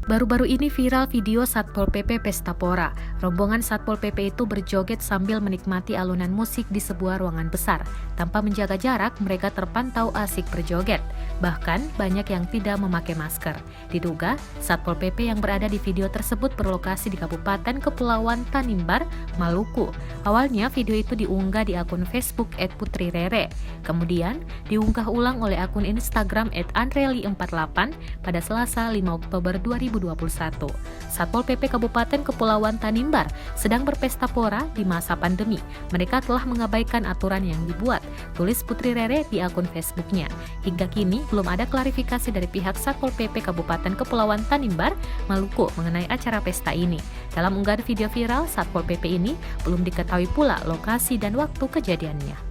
Baru-baru ini viral video Satpol PP Pesta Pora. Rombongan Satpol PP itu berjoget sambil menikmati alunan musik di sebuah ruangan besar. Tanpa menjaga jarak, mereka terpantau asik berjoget. Bahkan, banyak yang tidak memakai masker. Diduga, Satpol PP yang berada di video tersebut berlokasi di Kabupaten Kepulauan Tanimbar, Maluku. Awalnya, video itu diunggah di akun Facebook @putrirere. Kemudian, diunggah ulang oleh akun Instagram @andreli48 pada Selasa 5 Oktober 2021. Satpol PP Kabupaten Kepulauan Tanimbar sedang berpesta pora di masa pandemi. Mereka telah mengabaikan aturan yang dibuat, tulis Putri Rere di akun Facebooknya. Hingga kini belum ada klarifikasi dari pihak Satpol PP Kabupaten Kepulauan Tanimbar, Maluku mengenai acara pesta ini. Dalam unggahan video viral, Satpol PP ini belum diketahui pula lokasi dan waktu kejadiannya.